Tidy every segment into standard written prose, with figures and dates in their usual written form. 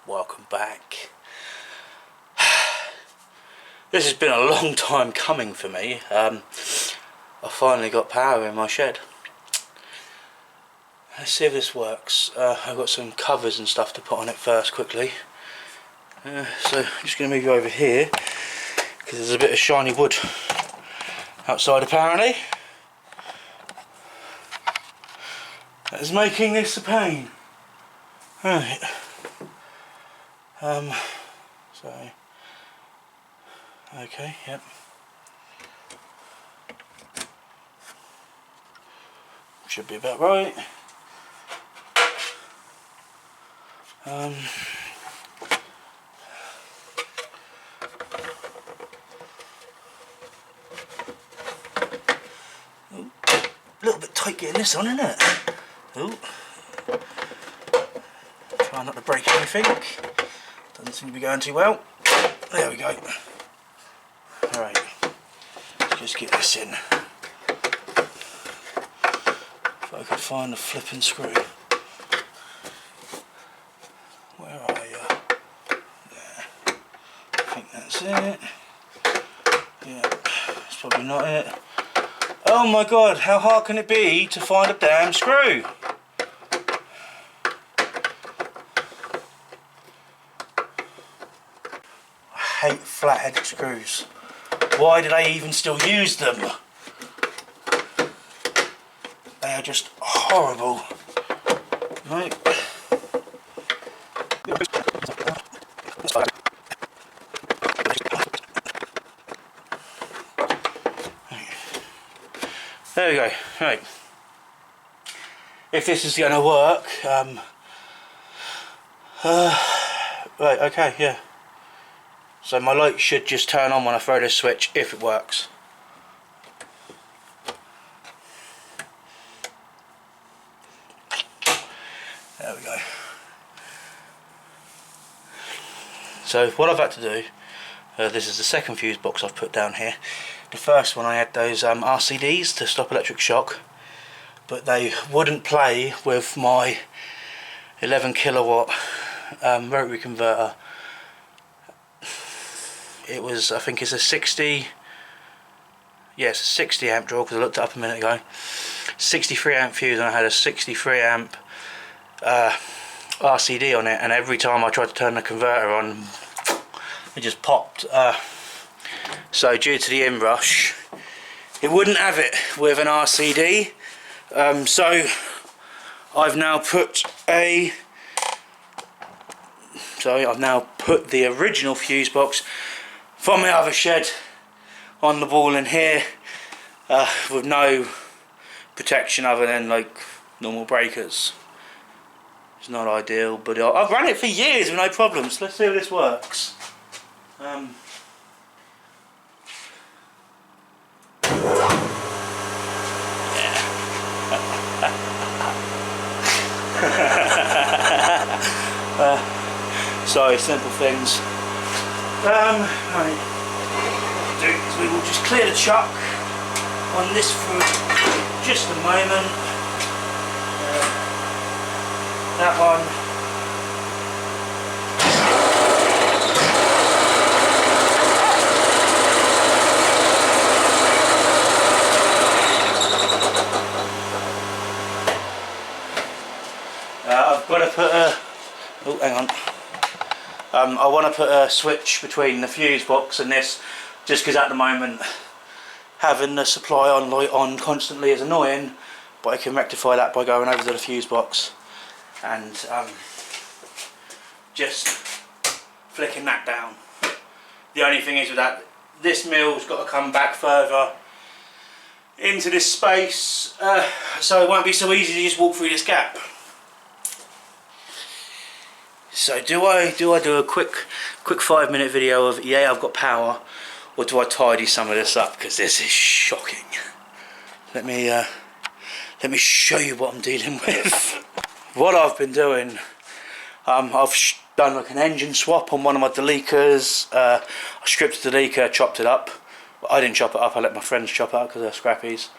welcome back. This has been a long time coming for me. I finally got power in my shed. Let's see if this works. I've got some covers and stuff to put on it first quickly. So I'm just going to move you over here because there's a bit of shiny wood outside apparently. That is making this a pain. Right. So okay, yep. Should be about right. A little bit tight getting this on, isn't it? Ooh. Try not to break anything. Doesn't seem to be going too well. There we go. Alright, just get this in. If I could find the flipping screw. Where are you? There. I think that's it. Yeah, that's probably not it. Oh my god, how hard can it be to find a damn screw? I hate flat-headed screws. Why do they even still use them? They are just horrible. Right. There we go. Right. If this is going to work, right. Okay. Yeah. So my light should just turn on when I throw this switch if it works. There we go. So what I've had to do, this is the second fuse box I've put down here. The first one I had those RCDs to stop electric shock, but they wouldn't play with my 11 kilowatt rotary converter. It was, I think it's a 60, yes, a 60 amp draw because I looked it up a minute ago. 63 amp fuse, and I had a 63 amp RCD on it, and every time I tried to turn the converter on, it just popped. So due to the inrush, it wouldn't have it with an RCD. So I've now put the original fuse box from my other shed on the wall in here, with no protection other than like normal breakers. It's not ideal, but I've run it for years with no problems. Let's see if this works. Sorry, simple things. Right. What we'll do is we will just clear the chuck on this for just a moment. That one. I've got to put a. Oh, hang on. I want to put a switch between the fuse box and this, just because at the moment having the supply on light on constantly is annoying, but I can rectify that by going over to the fuse box and just flicking that down. The only thing is with that, this mill's got to come back further into this space, so it won't be so easy to just walk through this gap. So do I do a quick 5-minute video of yeah I've got power, or do I tidy some of this up, because this is shocking. Let me show you what I'm dealing with. What I've been doing, I've done like an engine swap on one of my Delecas. I stripped the Deleca, chopped it up. I didn't chop it up, I let my friends chop it up because they're scrappies.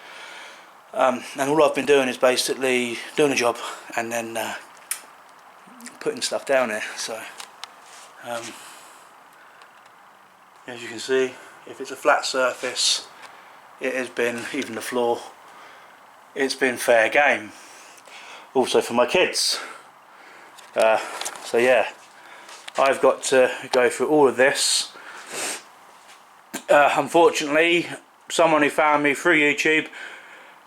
And all I've been doing is basically doing a job and then putting stuff down here. So As you can see, if it's a flat surface, it has been, even the floor, it's been fair game. Also for my kids. So yeah, I've got to go through all of this. Unfortunately, someone who found me through YouTube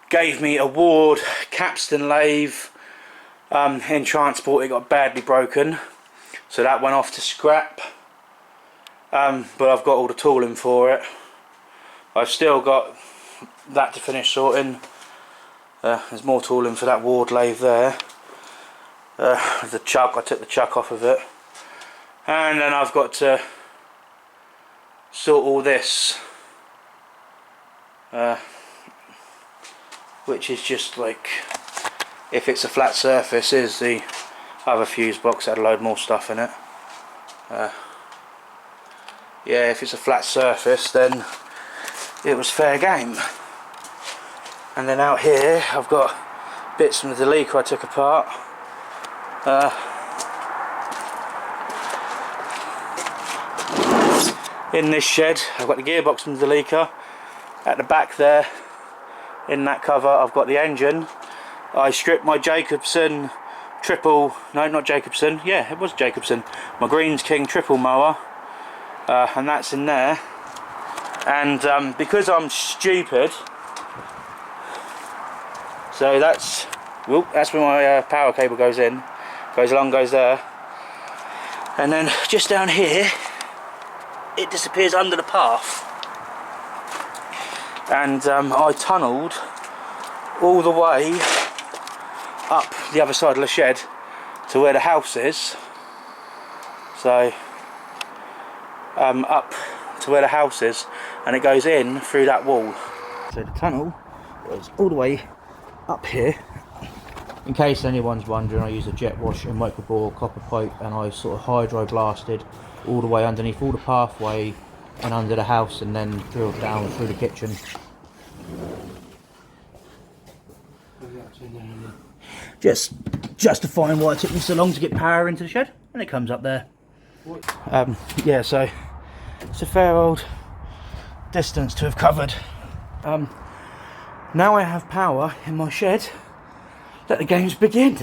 gave me a Ward capstan lathe in transport. It got badly broken, so that went off to scrap. But I've got all the tooling for it. I've still got that to finish sorting. There's more tooling for that Ward lathe there. The chuck, I took the chuck off of it. And then I've got to sort all this. Which is just like, if it's a flat surface, is the other fuse box that had a load more stuff in it. Yeah, if it's a flat surface, then it was fair game. And then out here I've got bits from the Deleca I took apart. In this shed I've got the gearbox from the Deleca. At the back there, in that cover, I've got the engine. I stripped my Jacobsen triple, no, not Jacobsen, yeah, it was Jacobsen, my Greens King triple mower, and that's in there. And because I'm stupid, so that's where my power cable goes in, goes along, goes there, and then just down here it disappears under the path. And I tunnelled all the way up the other side of the shed to where the house is. So up to where the house is, and it goes in through that wall. So the tunnel goes all the way up here. In case anyone's wondering, I use a jet wash and microbore copper pipe, and I sort of hydro blasted all the way underneath all the pathway and under the house, and then drilled down through the kitchen. Just justifying why it took me so long to get power into the shed, and it comes up there. Yeah, so it's a fair old distance to have covered. Now I have power in my shed. Let the games begin.